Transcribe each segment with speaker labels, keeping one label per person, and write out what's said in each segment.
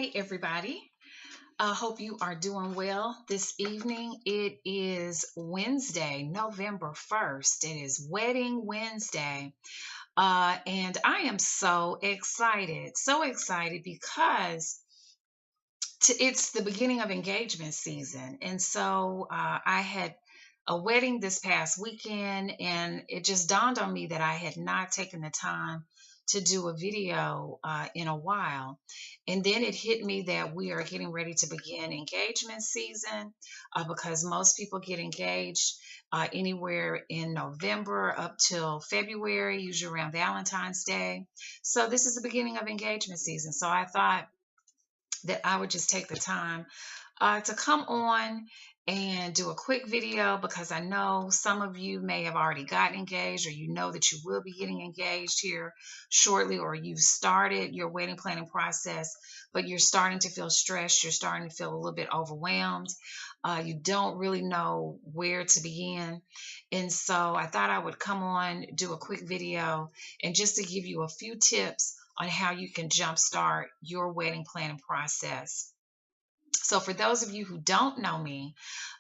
Speaker 1: Hi, everybody. I hope you are doing well this evening. It is Wednesday, November 1st. It is Wedding Wednesday. And I am so excited because it's the beginning of engagement season. And so I had a wedding this past weekend, and it just dawned on me that I had not taken the time to do a video in a while. And then it hit me that we are getting ready to begin engagement season because most people get engaged anywhere in November up till February, usually around Valentine's Day. So this is the beginning of engagement season. So I thought that I would just take the time to come on and do a quick video because I know some of you may have already gotten engaged, or you know that you will be getting engaged here shortly, or you've started your wedding planning process, but you're starting to feel stressed. You're starting to feel a little bit overwhelmed. You don't really know where to begin. And so I thought I would come on, do a quick video, and just to give you a few tips on how you can jumpstart your wedding planning process. So for those of you who don't know me,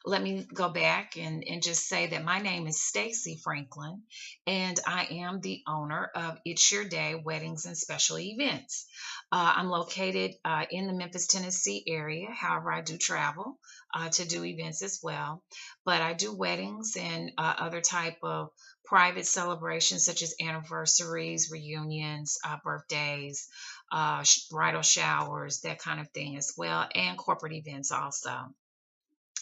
Speaker 1: let me go back and just say that my name is Stacy Franklin, and I am the owner of It's Your Day Weddings and Special Events. I'm located in the Memphis, Tennessee area. However, I do travel to do events as well. But I do weddings and other type of private celebrations such as anniversaries, reunions, birthdays, bridal showers, that kind of thing as well, and corporate events also.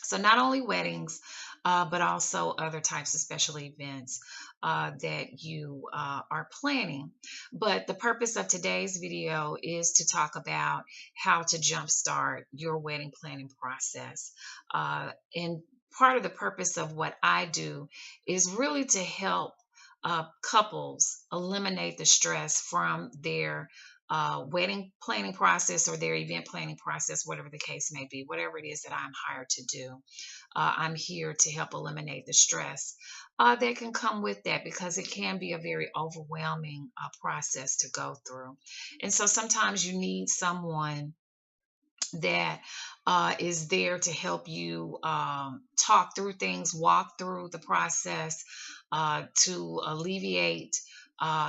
Speaker 1: So not only weddings, but also other types of special events that you are planning. But the purpose of today's video is to talk about how to jumpstart your wedding planning process. And part of the purpose of what I do is really to help couples eliminate the stress from their wedding planning process or their event planning process, whatever the case may be, whatever it is that I'm hired to do. I'm here to help eliminate the stress that can come with that because it can be a very overwhelming process to go through. And so sometimes you need someone that is there to help you talk through things, walk through the process to alleviate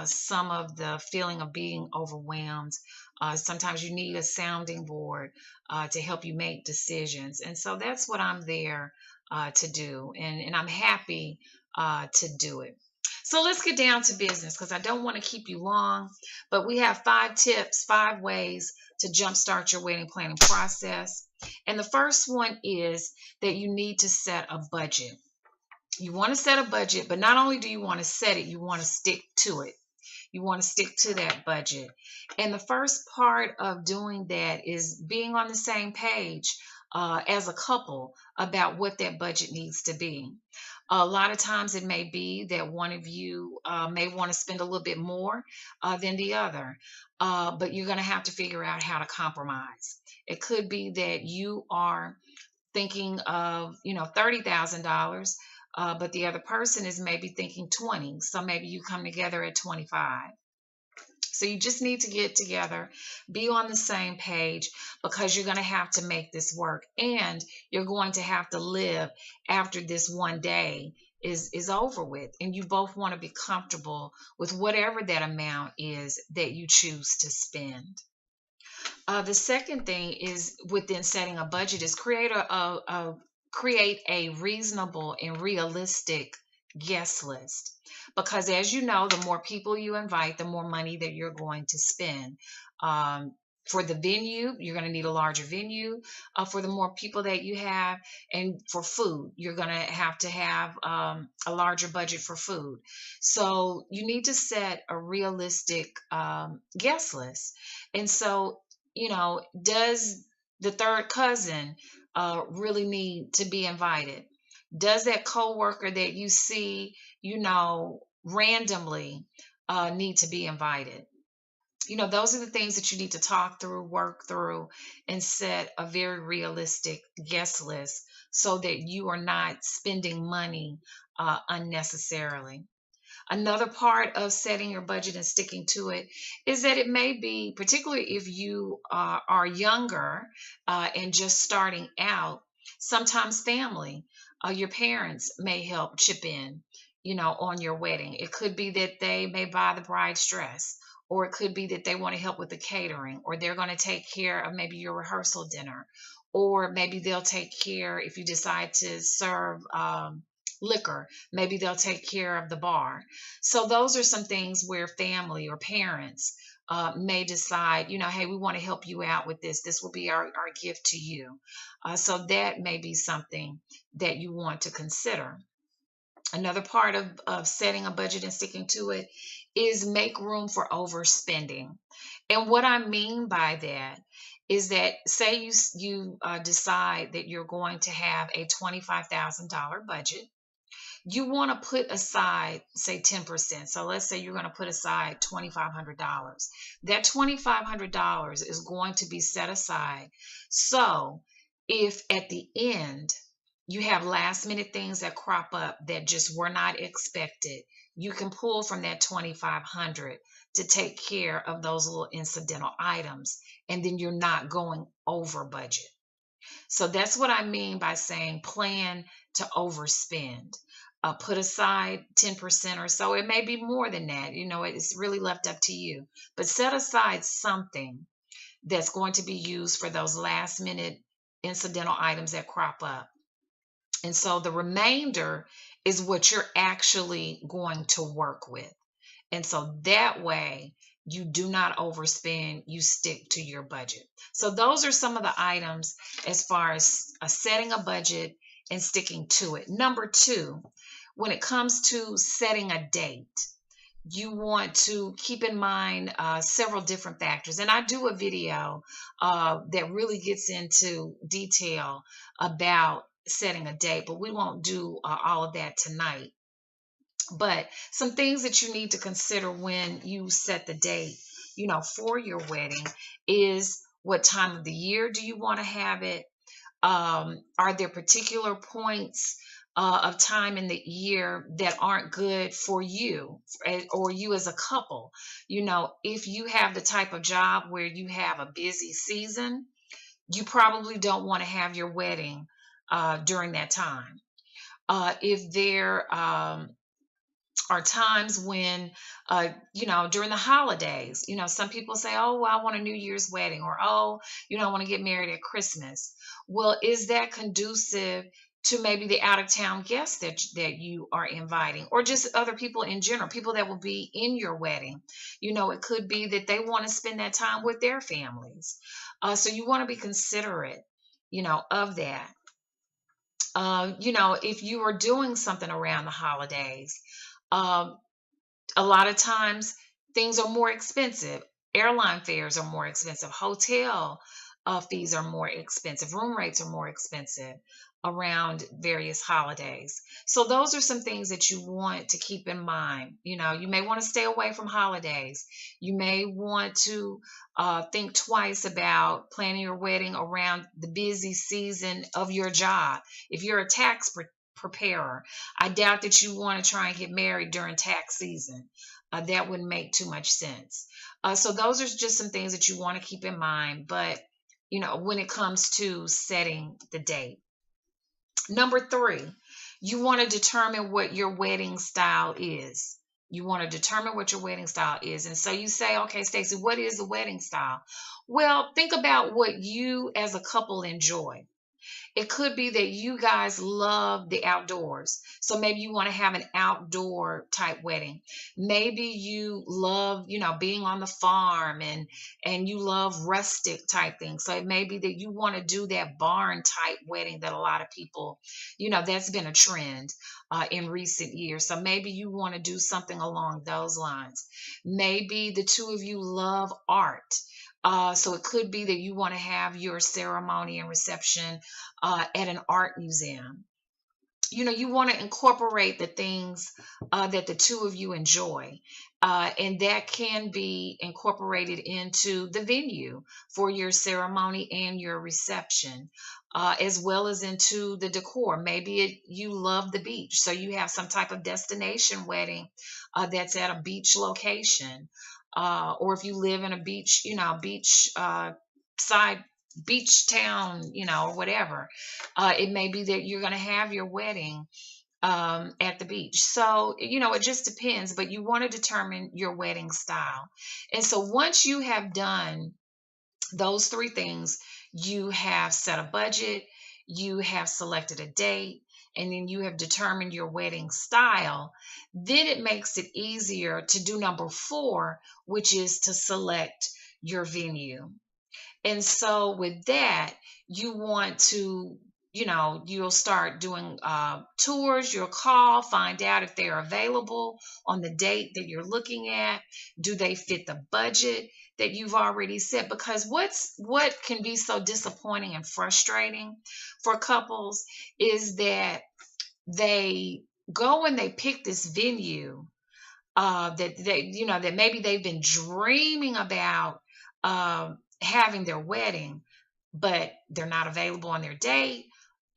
Speaker 1: some of the feeling of being overwhelmed. Sometimes you need a sounding board to help you make decisions. And so that's what I'm there to do. And I'm happy to do it. So let's get down to business because I don't want to keep you long, but we have 5 tips, 5 ways to jumpstart your wedding planning process. And the first one is that you need to set a budget. You want to set a budget, but not only do you want to set it, you want to stick to it. You want to stick to that budget. And the first part of doing that is being on the same page as a couple about what that budget needs to be. A lot of times it may be that one of you may want to spend a little bit more than the other, but you're going to have to figure out how to compromise. It could be that you are thinking of, $30,000, but the other person is maybe thinking 20. So maybe you come together at 25. So you just need to get together, be on the same page because you're going to have to make this work, and you're going to have to live after this one day is over with, and you both want to be comfortable with whatever that amount is that you choose to spend. The second thing is within setting a budget is create a reasonable and realistic guest list. Because as you know, the more people you invite, the more money that you're going to spend. For the venue, you're going to need a larger venue for the more people that you have. And for food, you're going to have a larger budget for food. So you need to set a realistic guest list. And so, does the third cousin really need to be invited? Does that coworker that you see, randomly need to be invited? Those are the things that you need to talk through, work through, and set a very realistic guest list so that you are not spending money unnecessarily. Another part of setting your budget and sticking to it is that it may be, particularly if you are younger and just starting out, sometimes family, your parents may help chip in, on your wedding. It could be that they may buy the bride's dress, or it could be that they want to help with the catering, or they're going to take care of maybe your rehearsal dinner, or maybe they'll take care if you decide to serve liquor, maybe they'll take care of the bar. So those are some things where family or parents may decide, hey, we want to help you out with this. This will be our gift to you. So that may be something that you want to consider. Another part of setting a budget and sticking to it is make room for overspending. And what I mean by that is that, say you decide that you're going to have a $25,000 budget. You want to put aside, say, 10%. So let's say you're going to put aside $2,500. That $2,500 is going to be set aside. So if at the end you have last minute things that crop up that just were not expected, you can pull from that 2,500 to take care of those little incidental items, and then you're not going over budget. So that's what I mean by saying plan to overspend. Put aside 10% or so. It may be more than that. It's really left up to you. But set aside something that's going to be used for those last minute incidental items that crop up. And so the remainder is what you're actually going to work with. And so that way, you do not overspend, you stick to your budget. So those are some of the items as far as setting a budget and sticking to it. Number two, when it comes to setting a date, you want to keep in mind several different factors. And I do a video that really gets into detail about setting a date, but we won't do all of that tonight. But some things that you need to consider when you set the date, for your wedding is, what time of the year do you want to have it? Are there particular points of time in the year that aren't good for you or you as a couple? If you have the type of job where you have a busy season, you probably don't want to have your wedding during that time. If there are times when, during the holidays, some people say, oh, well, I want a New Year's wedding, or, oh, I want to get married at Christmas. Well, is that conducive to maybe the out of town guests that you are inviting, or just other people in general, people that will be in your wedding? It could be that they want to spend that time with their families. So you want to be considerate, of that. If you are doing something around the holidays, a lot of times things are more expensive. Airline fares are more expensive. Hotel fees are more expensive. Room rates are more expensive around various holidays. So those are some things that you want to keep in mind. You may want to stay away from holidays. You may want to think twice about planning your wedding around the busy season of your job. If you're a tax preparer, I doubt that you want to try and get married during tax season. That wouldn't make too much sense. So those are just some things that you want to keep in mind. But, when it comes to setting the date. Number three, you want to determine what your wedding style is. You want to determine what your wedding style is. And so you say, okay, Stacey, what is the wedding style? Well, think about what you as a couple enjoy. It could be that you guys love the outdoors. So maybe you want to have an outdoor type wedding. Maybe you love, being on the farm and you love rustic type things. So it may be that you want to do that barn type wedding that a lot of people, that's been a trend in recent years. So maybe you want to do something along those lines. Maybe the two of you love art. So it could be that you want to have your ceremony and reception at an art museum. You want to incorporate the things that the two of you enjoy. And that can be incorporated into the venue for your ceremony and your reception, as well as into the decor. Maybe you love the beach, so you have some type of destination wedding that's at a beach location. Or if you live in a beach, beach side, beach town, or whatever, it may be that you're going to have your wedding at the beach. So, it just depends, but you want to determine your wedding style. And so once you have done those three things, you have set a budget, you have selected a date, and then you have determined your wedding style, then it makes it easier to do number four, which is to select your venue. And so with that, you want to, you'll start doing tours, you'll call, find out if they're available on the date that you're looking at. Do they fit the budget that you've already set? Because what can be so disappointing and frustrating for couples is that they go and they pick this venue that maybe they've been dreaming about having their wedding, but they're not available on their date.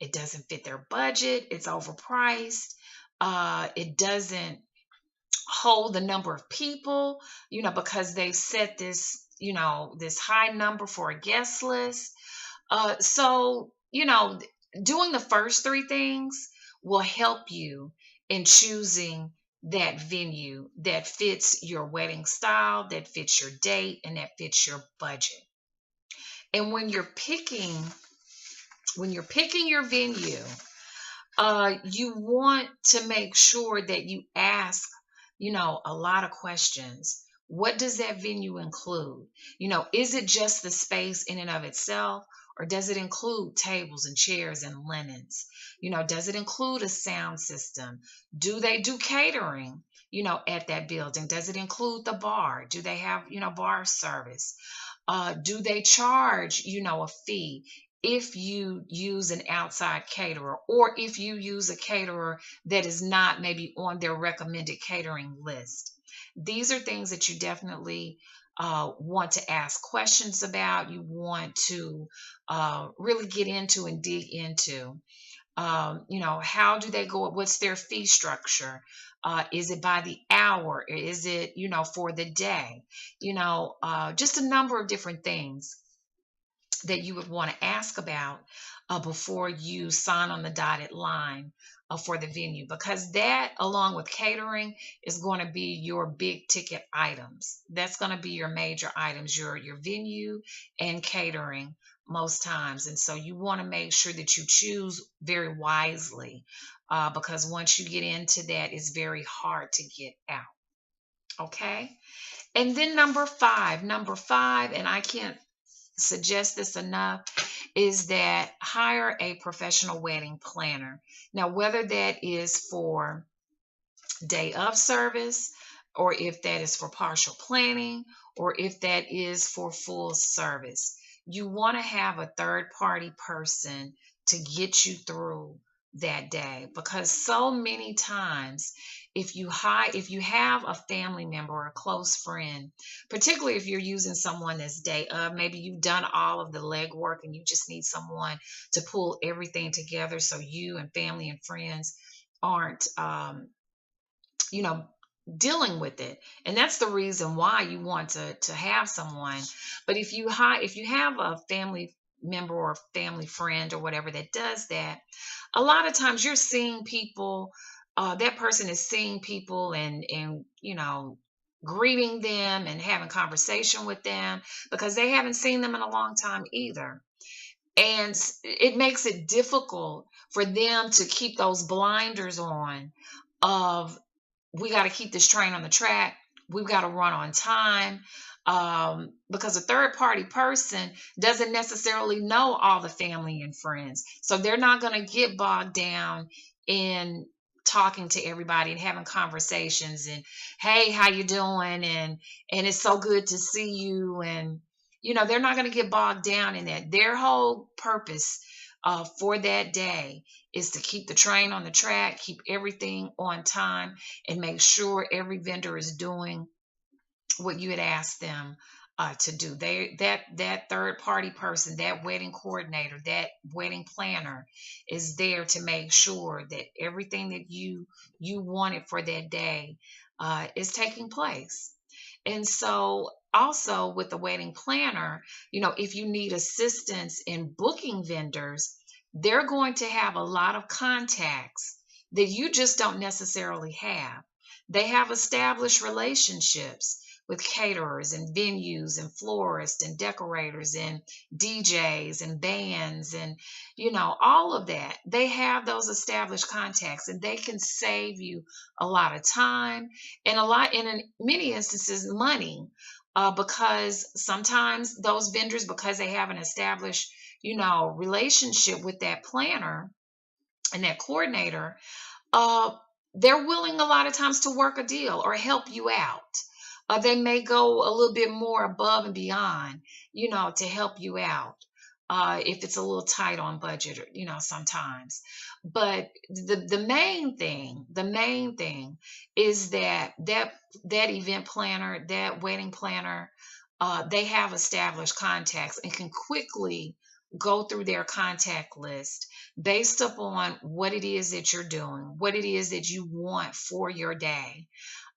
Speaker 1: It doesn't fit their budget. It's overpriced. It doesn't hold the number of people, because they've set this high number for a guest list. So, doing the first three things will help you in choosing that venue that fits your wedding style, that fits your date, and that fits your budget. And when you're picking your venue, you want to make sure that you ask, a lot of questions. What does that venue include? Is it just the space in and of itself, or does it include tables and chairs and linens? Does it include a sound system? Do they do catering, at that building? Does it include the bar? Do they have, bar service? Do they charge, a fee if you use an outside caterer, or if you use a caterer that is not maybe on their recommended catering list? These are things that you definitely want to ask questions about. You want to really get into and dig into. How do they go? What's their fee structure? Is it by the hour? Is it, for the day? Just a number of different things that you would want to ask about before you sign on the dotted line for the venue, because that, along with catering, is going to be your big ticket items. That's going to be your major items, your venue and catering most times. And so you want to make sure that you choose very wisely, because once you get into that, it's very hard to get out. Okay. And then number five, and I can't suggest this enough, is that hire a professional wedding planner. Now, whether that is for day of service, or if that is for partial planning, or if that is for full service, you want to have a third party person to get you through that day, because so many times if you have a family member or a close friend, particularly if you're using someone that's day of, maybe you've done all of the legwork and you just need someone to pull everything together so you and family and friends aren't dealing with it. And that's the reason why you want to have someone. But if you have a family member or family friend or whatever that does that, a lot of times you're seeing people, that person is seeing people and greeting them and having conversation with them, because they haven't seen them in a long time either. And it makes it difficult for them to keep those blinders on of, we got to keep this train on the track. We've got to run on time. Because a third party person doesn't necessarily know all the family and friends. So they're not going to get bogged down in talking to everybody and having conversations and, hey, how you doing? And it's so good to see you. And, they're not going to get bogged down in that. Their whole purpose for that day is to keep the train on the track, keep everything on time, and make sure every vendor is doing what you had asked them to do. That third party person, that wedding coordinator, that wedding planner is there to make sure that everything that you wanted for that day is taking place. And so also with the wedding planner, if you need assistance in booking vendors, they're going to have a lot of contacts that you just don't necessarily have. They have established relationships with caterers and venues and florists and decorators and DJs and bands and all of that. They have those established contacts, and they can save you a lot of time and in many instances money, because sometimes those vendors, because they have an established relationship with that planner and that coordinator, uh, they're willing a lot of times to work a deal or help you out. They may go a little bit more above and beyond, to help you out. If it's a little tight on budget, sometimes. But the main thing is that event planner, that wedding planner, they have established contacts and can quickly go through their contact list based upon what it is that you're doing, what it is that you want for your day,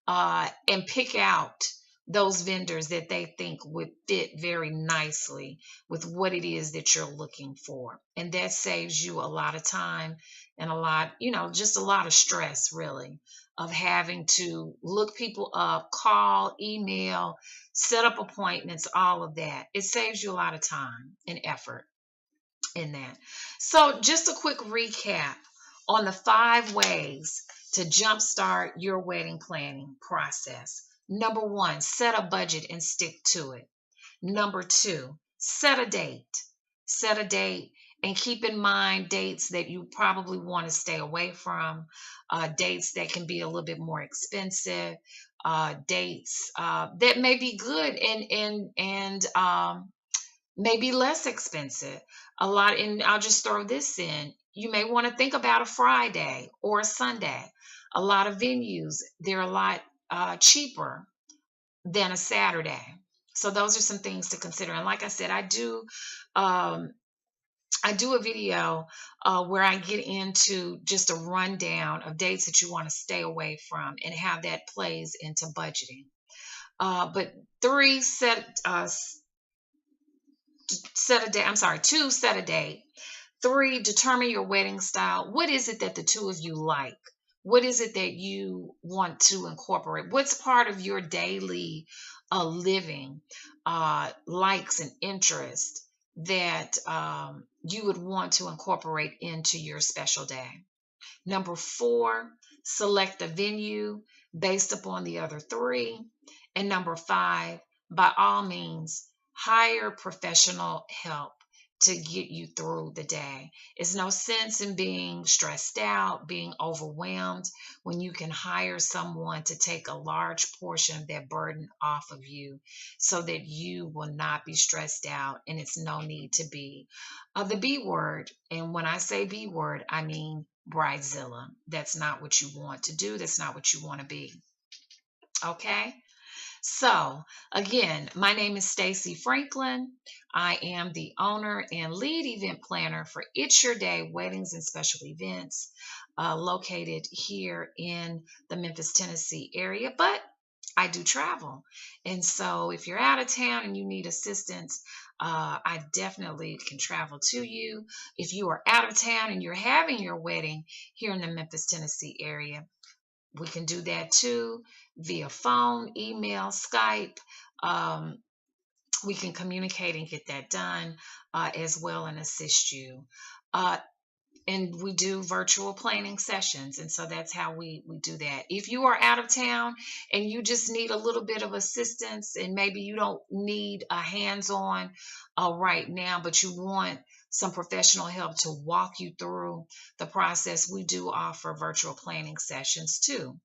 Speaker 1: and pick out those vendors that they think would fit very nicely with what it is that you're looking for. And that saves you a lot of time and a lot, just a lot of stress, really, of having to look people up, call, email, set up appointments, all of that. It saves you a lot of time and effort in that. So, just a quick recap on the 5 ways to jumpstart your wedding planning process. Number 1, set a budget and stick to it. Number 2, set a date. Set a date and keep in mind dates that you probably want to stay away from, dates that can be a little bit more expensive, dates that may be good and maybe less expensive. And I'll just throw this in. You may want to think about a Friday or a Sunday. A lot of venues, they're a lot cheaper than a Saturday. So those are some things to consider. And like I said, um, I do a video where I get into just a rundown of dates that you want to stay away from and how that plays into budgeting. But 3, set a date. I'm sorry, 2, set a date. 3, determine your wedding style. What is it that the two of you like? What is it that you want to incorporate? What's part of your daily living, likes and interests that you would want to incorporate into your special day? Number 4, select the venue based upon the other 3. And number 5, by all means, hire professional help to get you through the day. It's no sense in being stressed out, being overwhelmed, when you can hire someone to take a large portion of that burden off of you so that you will not be stressed out, and it's no need to be the B word. And when I say B word, I mean bridezilla. That's not what you want to do. That's not what you want to be. Okay? So, again, my name is Stacy Franklin. I am the owner and lead event planner for It's Your Day Weddings and Special Events, located here in the Memphis, Tennessee area, but I do travel. And so if you're out of town and you need assistance, I definitely can travel to you. If you are out of town and you're having your wedding here in the Memphis, Tennessee area, we can do that too via phone, email, Skype. We can communicate and get that done as well and assist you. And we do virtual planning sessions. And so that's how we do that. If you are out of town and you just need a little bit of assistance, and maybe you don't need a hands-on right now, but you want some professional help to walk you through the process, we do offer virtual planning sessions too.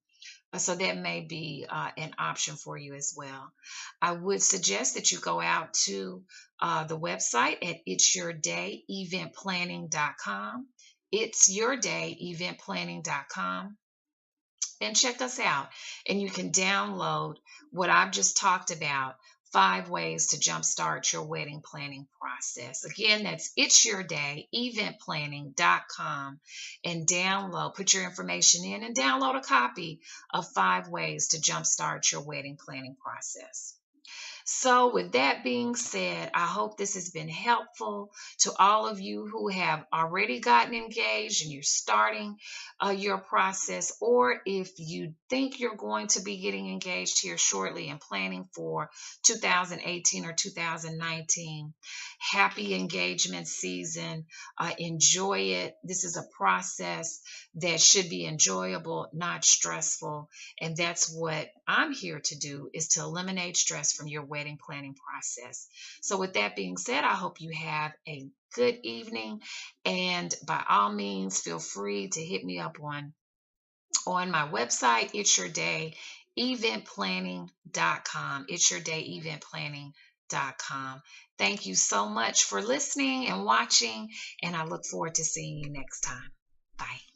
Speaker 1: So that may be an option for you as well. I would suggest that you go out to the website at itsyourdayeventplanning.com. Itsyourdayeventplanning.com, and check us out. And you can download what I've just talked about, 5 ways to jumpstart your wedding planning process. Again, that's itsyourdayeventplanning.com, and download, put your information in and download a copy of 5 ways to jumpstart your wedding planning process. So, with that being said, I hope this has been helpful to all of you who have already gotten engaged and you're starting your process, or if you think you're going to be getting engaged here shortly and planning for 2018 or 2019. Happy engagement season. Enjoy it. This is a process that should be enjoyable, not stressful. And that's what I'm here to do, is to eliminate stress from your wedding planning process. So with that being said, I hope you have a good evening, and by all means feel free to hit me up on my website, itsyourdayeventplanning.com. itsyourdayeventplanning.com. Thank you so much for listening and watching, and I look forward to seeing you next time. Bye.